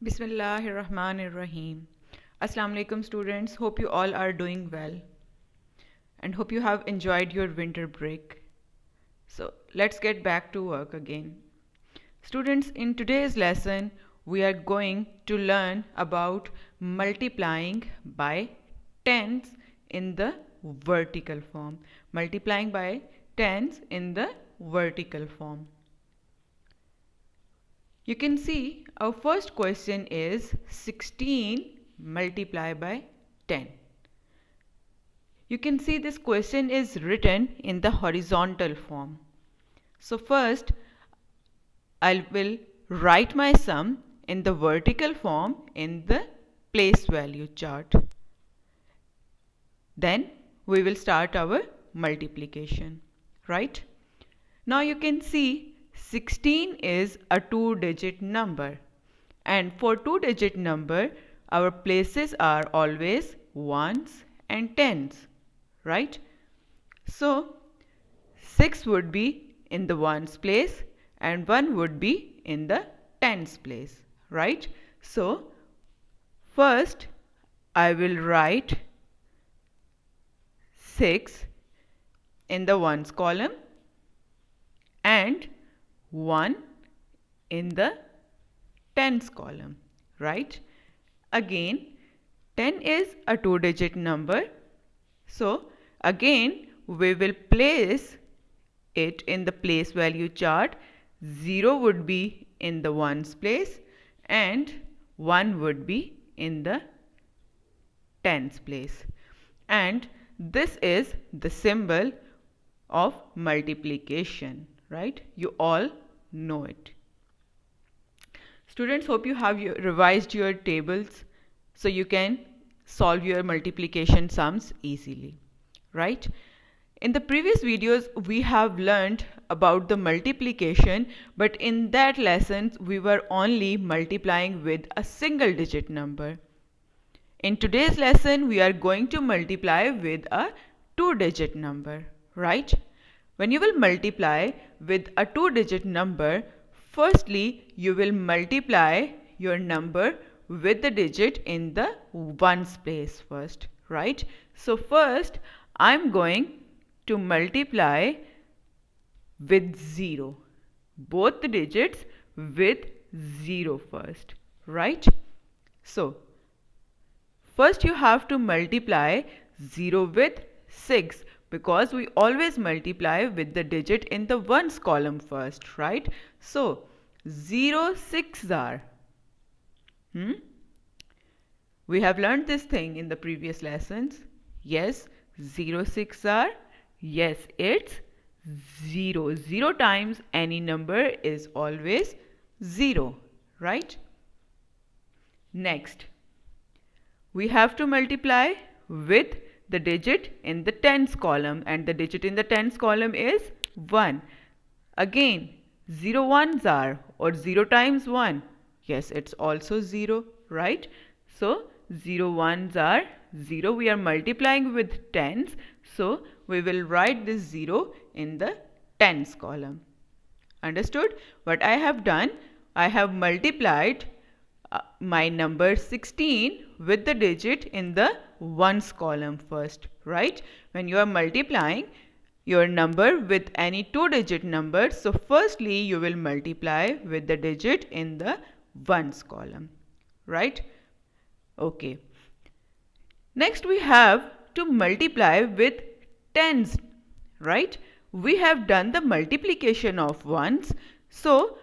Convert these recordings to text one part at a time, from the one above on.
Bismillahirrahmanirrahim. Assalamu alaikum students. Hope you all are doing well and hope you have enjoyed your winter break. So let's get back to work again. Students, in today's lesson, we are going to learn about multiplying by tens in the vertical form. Multiplying by tens in the vertical form. You can see our first question is 16 multiplied by 10. You can see this question is written in the horizontal form. So first I will write my sum in the vertical form in the place value chart. Then we will start our multiplication, right? Now you can see 16 is a two-digit number, and for two-digit number our places are always ones and tens, right? So 6 would be in the ones place and 1 would be in the tens place, right? So first I will write 6 in the ones column and 1 in the tens column, right? Again, 10 is a two-digit number. So again we will place it in the place value chart. 0 would be in the ones place and 1 would be in the tens place. And this is the symbol of multiplication, right? You all know it. Students, hope you have revised your tables so you can solve your multiplication sums easily, right? In the previous videos we have learned about the multiplication, but in that lesson we were only multiplying with a single digit number. In today's lesson we are going to multiply with a two-digit number, right? When you will multiply with a two-digit number, firstly you will multiply your number with the digit in the ones place first, right? So first I'm going to multiply with 0, both the digits with 0 first, right? So first you have to multiply 0 with 6 because we always multiply with the digit in the ones column first, right? So 0 6 are. We have learned this thing in the previous lessons. Yes, 0 6 are. Yes, it's 0. 0 times any number is always 0, right? Next, we have to multiply with the digit in the tens column, and the digit in the tens column is 1. Again, 0 ones are, or 0 times 1. Yes, it's also 0, right? So 0 ones are 0. We are multiplying with tens, so we will write this 0 in the tens column. Understood? What I have done, I have multiplied my number 16 with the digit in the ones column first, right? When you are multiplying your number with any two-digit number, so firstly you will multiply with the digit in the ones column, right? Okay. Next we have to multiply with tens, right? We have done the multiplication of ones. So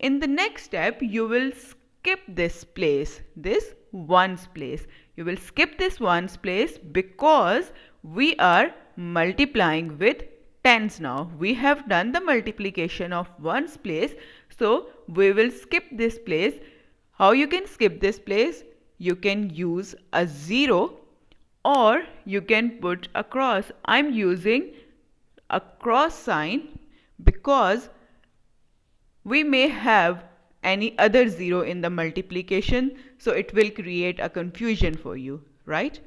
in the next step you will skip this place, this ones place. You will skip this ones place because we are multiplying with tens now. We have done the multiplication of ones place, so we will skip this place. How you can skip this place? You can use a 0 or you can put a cross. I'm using a cross sign because we may have any other 0 in the multiplication, so it will create a confusion for you, right?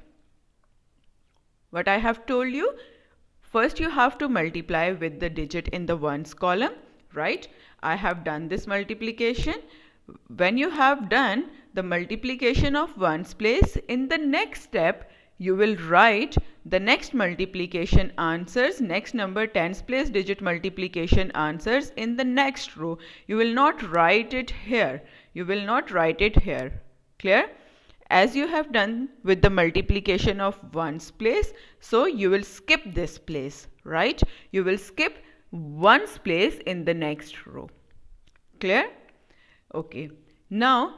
What I have told you, first you have to multiply with the digit in the ones column, right? I have done this multiplication. When you have done, the multiplication of ones place. In the next step, you will write the next multiplication answers, next number tens place digit multiplication answers in the next row. You will not write it here. You will not write it here. Clear? As you have done with the multiplication of ones place, so you will skip this place, right? You will skip ones place in the next row. Clear? Okay. Now,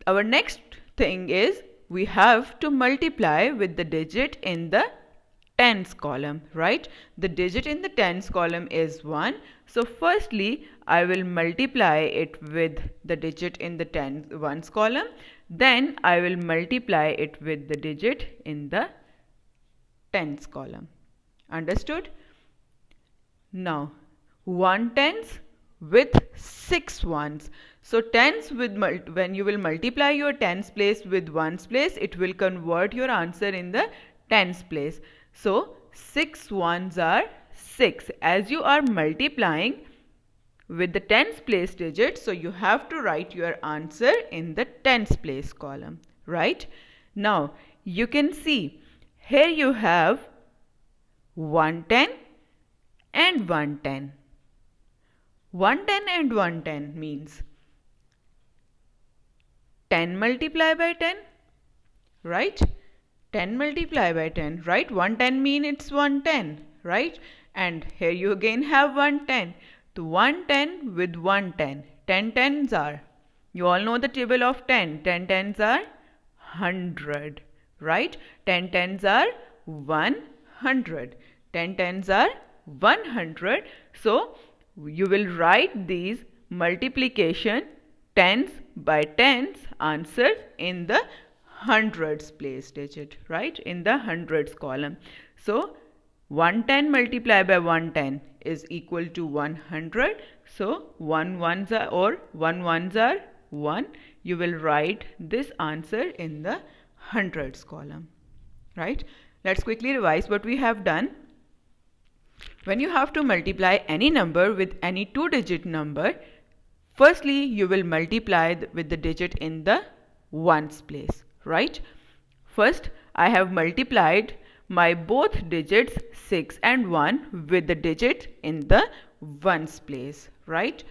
our next thing is we have to multiply with the digit in the tens column, right? The digit in the tens column is 1. So firstly, I will multiply it with the digit in the ones column. Then I will multiply it with the digit in the tens column. Understood? Now, 1 tens with 6 ones. So tens with when you will multiply your tens place with ones place, it will convert your answer in the tens place. So 6 ones are 6. As you are multiplying with the tens place digit, so you have to write your answer in the tens place column, right? Now you can see here you have 110 and 110. 110 and 110 means 10 multiplied by 10, right? 10 multiplied by 10, right? 110 mean it's 110, right? And here you again have 110. So 110 with 110. 10 tens are, you all know the table of 10. 10 tens are 100, right? 10 tens are 100. 10 tens are 100. So you will write these multiplication tens by tens answer in the hundreds place digit, right? In the hundreds column. So 110 multiplied by 110 is equal to 100. So 1 ones are, or 1 ones are 1. You will write this answer in the hundreds column, right? Let's quickly revise what we have done. When you have to multiply any number with any 2-digit number, firstly you will multiply with the digit in the ones place, right? First I have multiplied my both digits 6 and 1 with the digit in the ones place, right?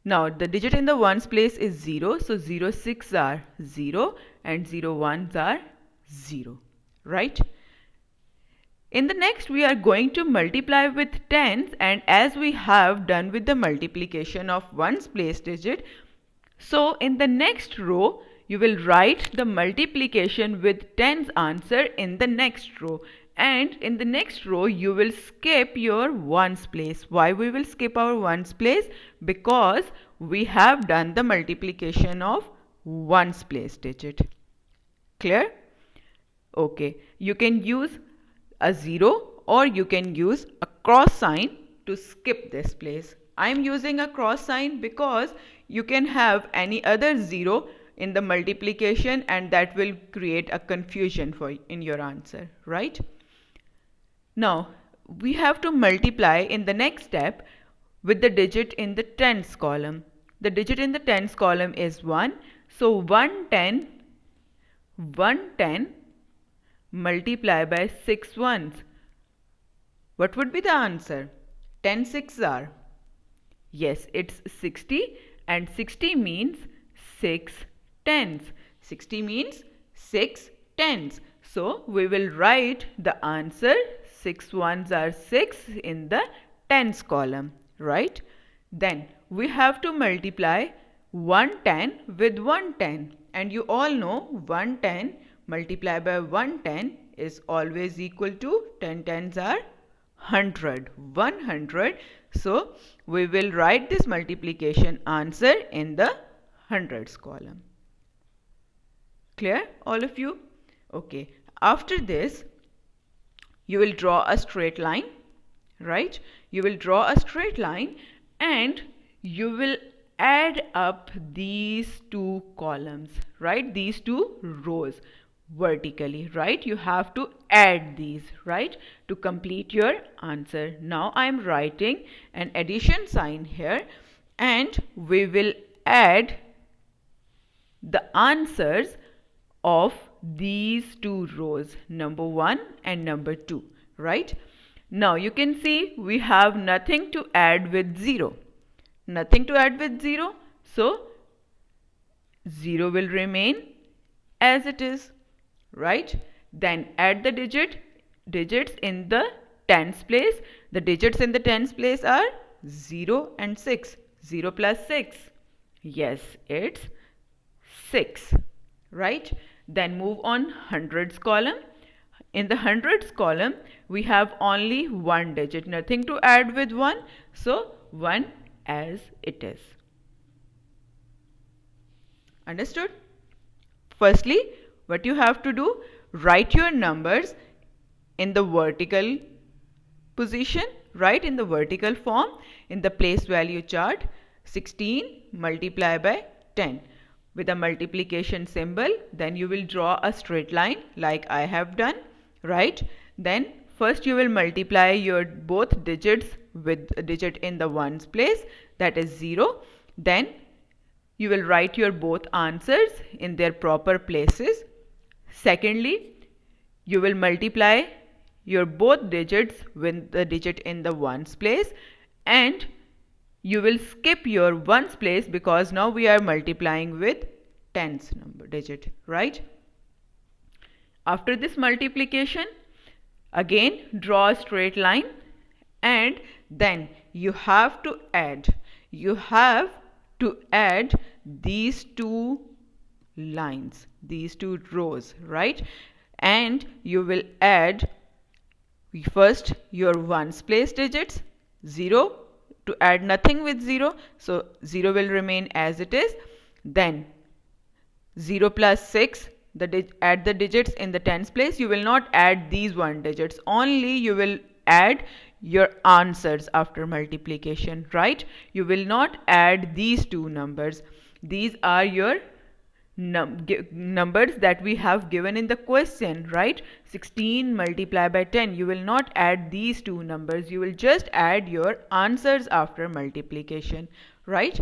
Now the digit in the ones place is 0, so 0 6 are 0 and 0 1s are 0, right? In the next we are going to multiply with tens, and as we have done with the multiplication of ones place digit, so in the next row you will write the multiplication with tens answer in the next row, and in the next row you will skip your ones place. Why we will skip our ones place? Because we have done the multiplication of ones place digit. Clear? Okay, you can use a 0 or you can use a cross sign to skip this place. I am using a cross sign because you can have any other 0 in the multiplication and that will create a confusion in your answer, right? Now we have to multiply in the next step with the digit in the tens column. The digit in the tens column is 1. So 110 multiply by 6 ones. What would be the answer? 10 6 are. Yes, it's 60, and 60 means 6 tens. 60 means 6 tens. So we will write the answer 6 ones are 6 in the tens column, right? Then we have to multiply 110 with 110, and you all know 110 multiplied by 110 is always equal to 10 tens are 100. 100. So we will write this multiplication answer in the hundreds column. Clear, all of you? Okay. After this, you will draw a straight line, right? You will draw a straight line and you will add up these two columns, right? These two rows vertically, right? You have to add these, right, to complete your answer. Now I am writing an addition sign here, and we will add the answers of these two rows, number 1 and number 2, right? Now you can see we have nothing to add with 0. Nothing to add with 0, so 0 will remain as it is, right? Then add the digits in the tens place. The digits in the tens place are 0 and 6. 0 plus 6. Yes, it's 6, right? Then move on hundreds column. In the hundreds column, we have only one digit, nothing to add with 1, so 1 as it is. Understood? Firstly, what you have to do, write your numbers in the vertical position, right, in the vertical form, in the place value chart. 16 multiply by 10 with a multiplication symbol. Then you will draw a straight line like I have done, right? Then first you will multiply your both digits with a digit in the ones place, that is 0. Then you will write your both answers in their proper places. Secondly, you will multiply your both digits with the digit in the ones place, and you will skip your ones place because now we are multiplying with tens number digit, right? After this multiplication, again draw a straight line, and then you have to add these two lines, these two rows, right? And you will add first your ones place digits, 0 to add nothing with 0, so 0 will remain as it is. Then 0 plus 6, add the digits in the tens place. You will not add these one digits, only you will add your answers after multiplication, right? You will not add these two numbers. These are your numbers that we have given in the question, right? 16 multiply by 10. You will not add these two numbers. You will just add your answers after multiplication, right?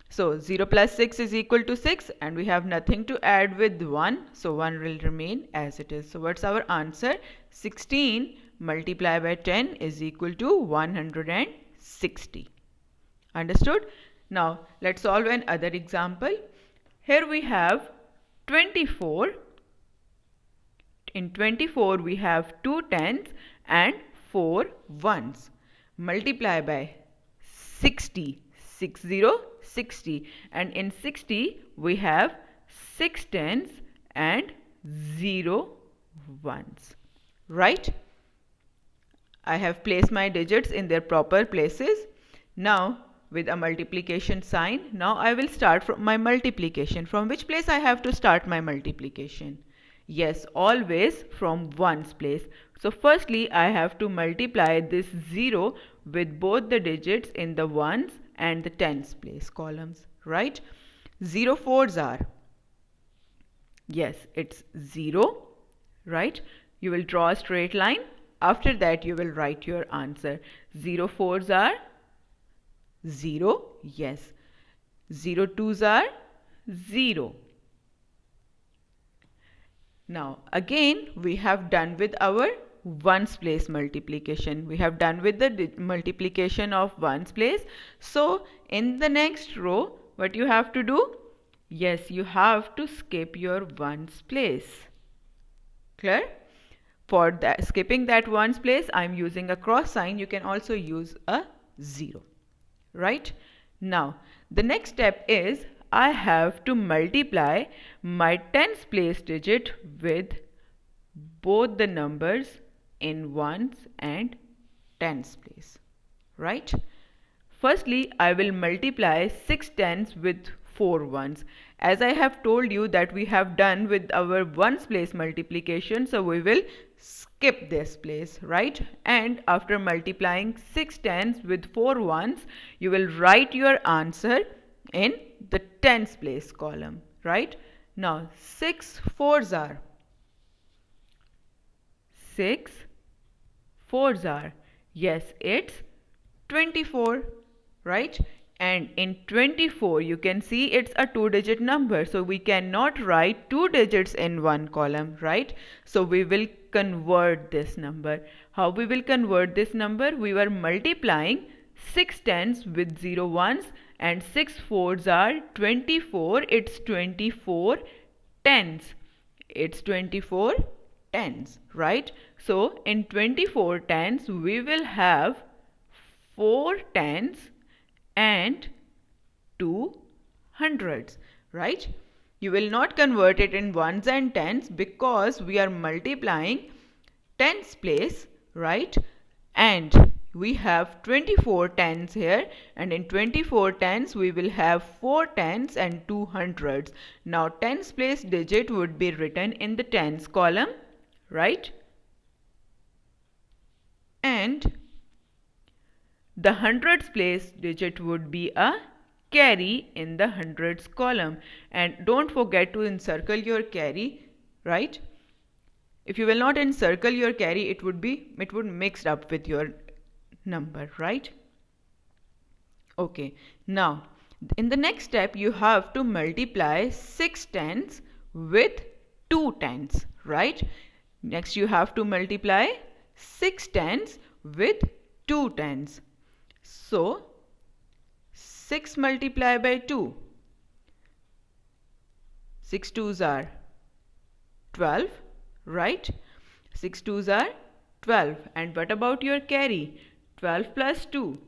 So 0 plus 6 is equal to 6, and we have nothing to add with 1, so 1 will remain as it is. So what's our answer? 16 multiplied by 10 is equal to 160. Understood? Now let's solve another example. Here we have 24. In 24 we have 2 tens and 4 ones. Multiply by 60. 60, and in 60 we have 6 tens and 0 ones, right? I have placed my digits in their proper places. Now with a multiplication sign, now I will start from my multiplication. From which place I have to start my multiplication? Yes, always from ones place. So firstly I have to multiply this 0 with both the digits in the ones and the tens place columns, right? 0 fours are, yes, it's 0, right? You will draw a straight line. After that you will write your answer. 0 fours are 0, yes. 0 twos are 0. Now again we have done with our ones place multiplication. We have done with the multiplication of ones place. So in the next row, what you have to do? Yes, you have to skip your ones place. Clear? For that, skipping that ones place, I am using a cross sign. You can also use a 0. Right? Now the next step is I have to multiply my tens place digit with both the numbers in ones and tens place, right? Firstly, I will multiply 6 tens with 4 ones. As I have told you that we have done with our ones place multiplication, so we will skip this place, right? And after multiplying 6 tens with 4 ones, you will write your answer in the tens place column, right? Now 6 fours are, 6 fours are, yes, it's 24, right? And in 24, you can see it's a two-digit number. So we cannot write two digits in one column, right? So we will convert this number. How we will convert this number? We were multiplying 6 tens with 0 ones and 6 fours are 24. It's 24 tens. It's 24 tens, right? So in 24 tens, we will have 4 tens and 2 hundreds, right? You will not convert it in ones and tens because we are multiplying tens place, right? And we have 24 tens here, and in 24 tens we will have 4 tens and 2 hundreds. Now tens place digit would be written in the tens column, right? And the hundreds place digit would be a carry in the hundreds column. And don't forget to encircle your carry, right? If you will not encircle your carry, it would mix up with your number, right? Okay, now in the next step you have to multiply 6 tens with 2 tens, right? Next you have to multiply 6 tens with 2 tens. So 6 multiplied by 2. 6 twos are 12, right? 6 twos are 12. And what about your carry? 12 plus 2.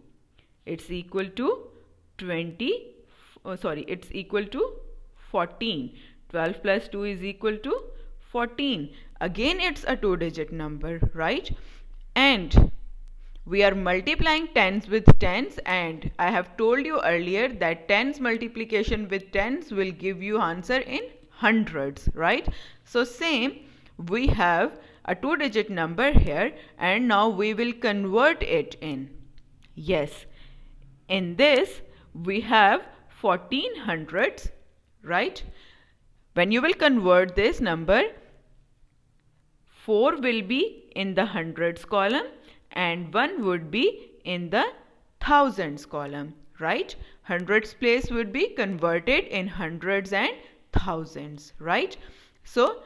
It's equal to 14. 12 plus 2 is equal to 14. Again, it's a two-digit number, right? And we are multiplying tens with tens, and I have told you earlier that tens multiplication with tens will give you answer in hundreds, right? So same, we have a two-digit number here, and now we will convert it in. Yes, in this we have 14 hundreds, right? When you will convert this number, 4 will be in the hundreds column and 1 would be in the thousands column, right? Hundreds place would be converted in hundreds and thousands, right? So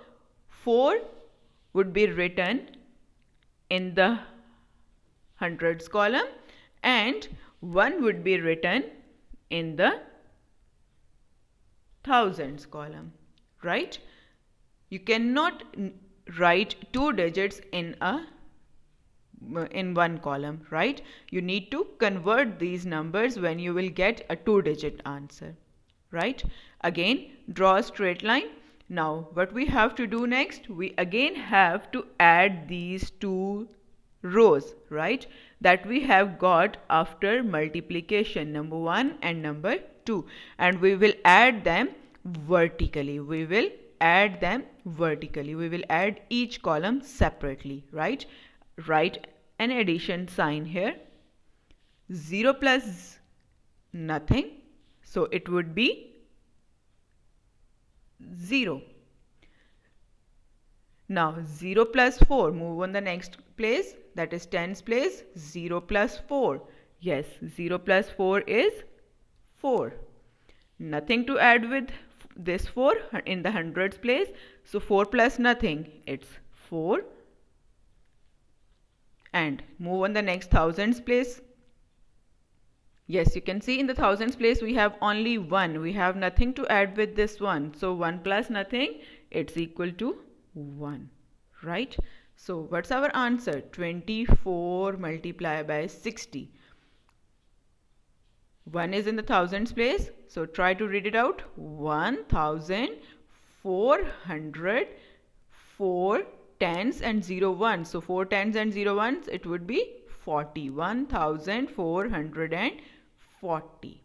4 would be written in the hundreds column and 1 would be written in the thousands column, right? You cannot write two digits in one column, right? You need to convert these numbers when you will get a two-digit answer, right? Again, draw a straight line. Now what we have to do next, we again have to add these two rows, right, that we have got after multiplication, number 1 and number 2, and we will add them vertically. We will add each column separately, right? Write an addition sign here. 0 plus nothing, so it would be 0. Now 0 plus 4, move on the next place, that is tens place. 0 plus 4, yes, 0 plus 4 is 4. Nothing to add with this 4 in the hundreds place, so 4 plus nothing, it's 4. And move on the next thousands place. Yes, you can see in the thousands place we have only 1. We have nothing to add with this 1. So 1 plus nothing, it's equal to 1, right? So what's our answer? 24 multiplied by 60. 1 is in the thousands place, so try to read it out. 1,400, 4 tens and 0 ones. So 4 tens and 0 ones, it would be 40. 1,440.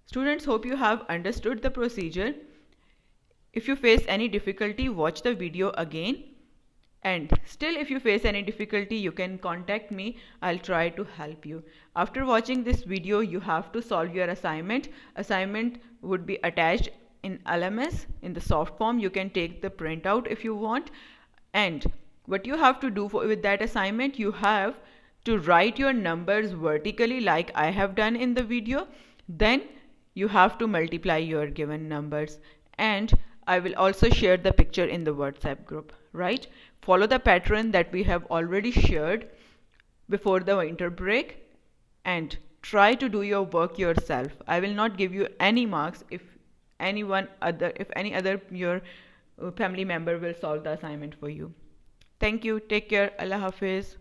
Students, hope you have understood the procedure. If you face any difficulty, watch the video again. And still, if you face any difficulty, you can contact me. I'll try to help you. After watching this video, you have to solve your assignment. Assignment would be attached in LMS in the soft form. You can take the printout if you want. And what you have to do with that assignment, you have to write your numbers vertically like I have done in the video, then you have to multiply your given numbers, and I will also share the picture in the WhatsApp group, right? Follow the pattern that we have already shared before the winter break and try to do your work yourself. I will not give you any marks if any other your family member will solve the assignment for you. Thank you. Take care. Allah Hafiz.